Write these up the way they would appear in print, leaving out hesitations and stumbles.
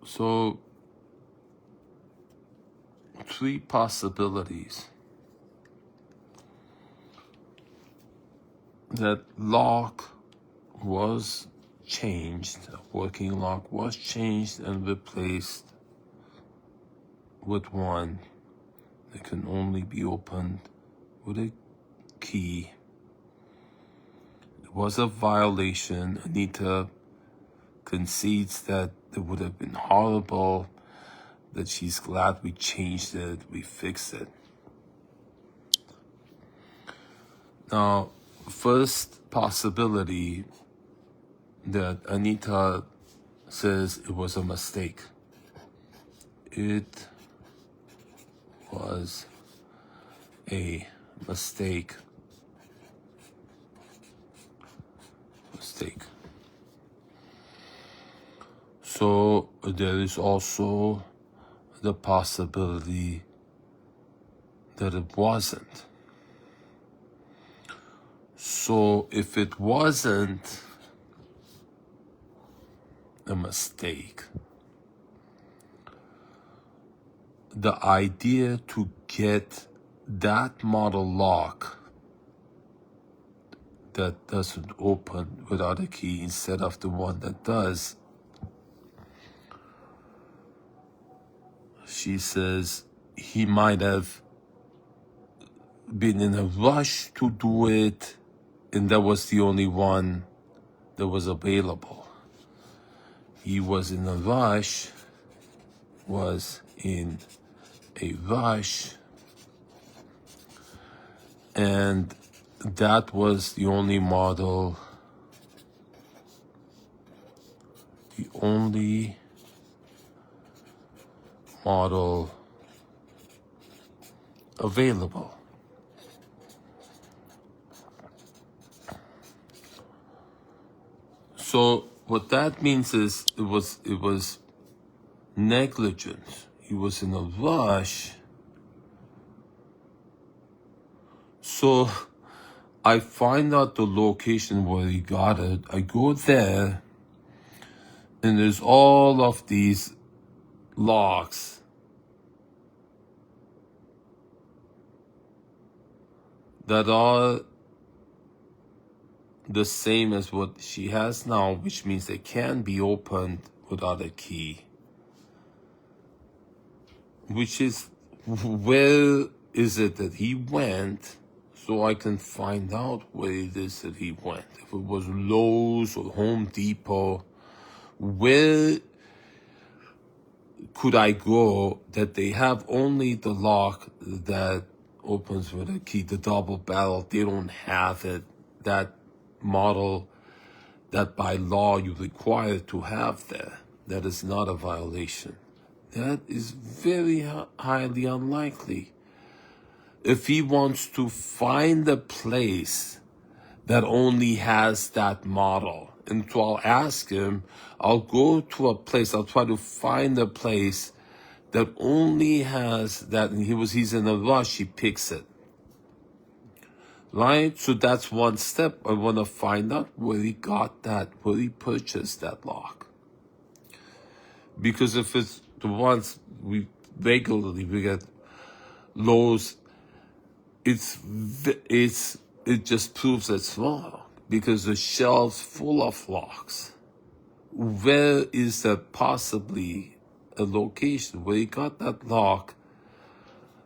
So, three possibilities. That lock was changed, a working lock was changed and replaced with one that can only be opened with a key. It was a violation. Anita concedes that it would have been horrible, that she's glad we changed it, we fixed it. Now, first possibility that Anita says it was a mistake. It was a mistake. So there is also the possibility that it wasn't. So if it wasn't a mistake, the idea to get that model lock that doesn't open without a key instead of the one that does, she says he might have been in a rush to do it, and that was the only one that was available. He was in a rush, and that was the only model, available. So what that means is it was negligence. He was in a rush. So I find out the location where he got it. I go there, and there's all of these locks that are the same as what she has now, which means they can be opened without a key. Which is, where is it that he went, so I can find out where it is that he went. If it was Lowe's or Home Depot, where could I go that they have only the lock that opens with a key, the double barrel? They don't have it, that model that by law you require to have there. That is not a violation. That is very highly unlikely. If he wants to find a place that only has that model, and so I'll ask him, I'll go to a place, I'll try to find a place that only has that, and he's in a rush, he picks it. Right? So that's one step. I want to find out where he got that, where he purchased that lock. Because if it's the ones we get Lowe's, it just proves it's wrong. Because the shelves full of locks. Where is there possibly a location where he got that lock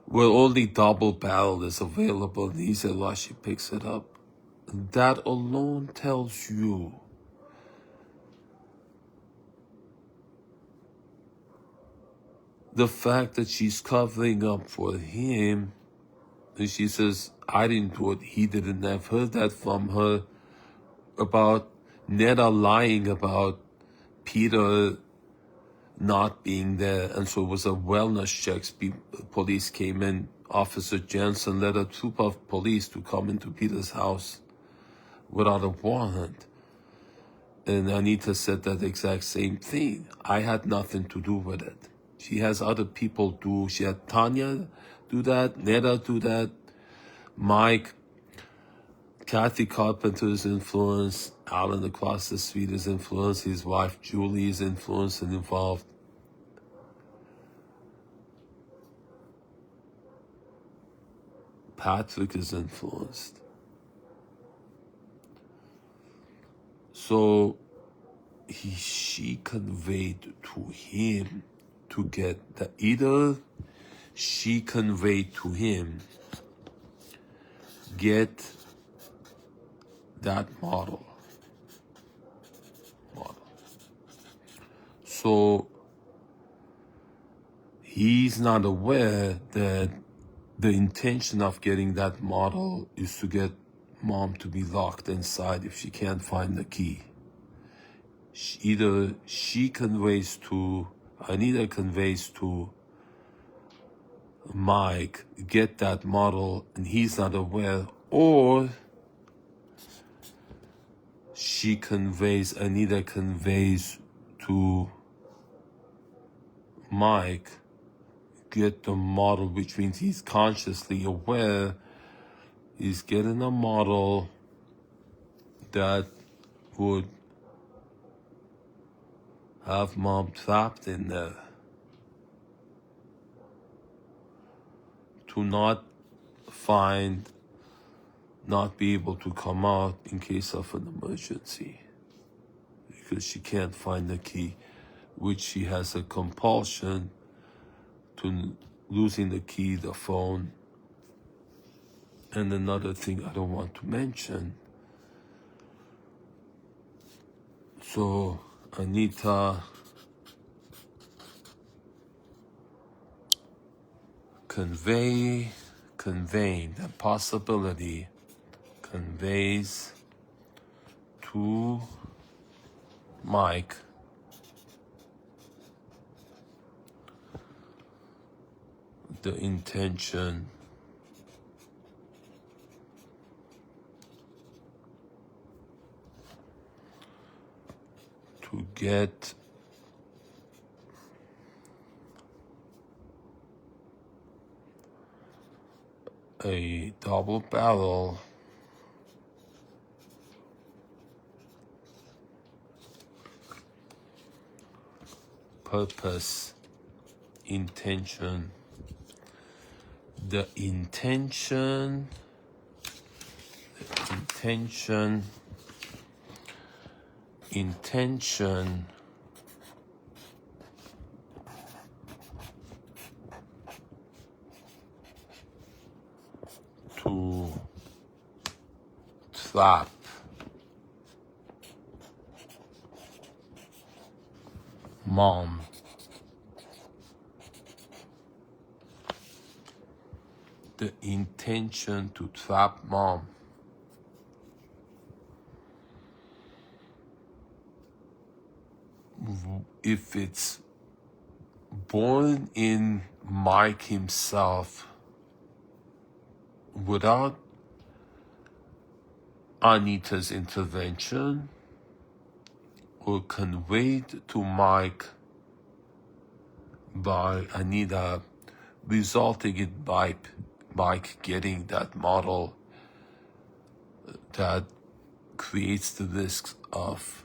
where only double barrel is available, and he's in rush, he picks it up? That alone tells you the fact that she's covering up for him, and she says, I didn't do it, he didn't. I've heard that from her about Netta lying about Peter not being there, and so it was a wellness check. Police came in. Officer Jensen led a troop of police to come into Peter's house without a warrant. And Anita said that exact same thing. I had nothing to do with it. She has other people do. She had Tanya do that, Netta do that, Mike, Kathy Carpenter's influence, Alan across the street is influenced, his wife Julie is influenced and involved. Patrick is influenced. So she conveyed to him to get the, either she conveyed to him, get that model. So he's not aware that the intention of getting that model is to get mom to be locked inside if she can't find the key. Either she conveys to, Anita conveys to Mike, get that model, and he's not aware, or she conveys, Anita conveys to Mike, get the model, which means he's consciously aware he's getting a model that would have mom trapped in there to not be able to come out in case of an emergency because she can't find the key, which she has a compulsion to losing the key, the phone. And another thing I don't want to mention. So Anita conveying the possibility, conveys to Mike the intention to get a double barrel purpose, intention, the intention to trap mom. The intention to trap mom. If it's born in Mike himself without Anita's intervention, or conveyed to Mike by Anita, resulting in Mike getting that model that creates the risk of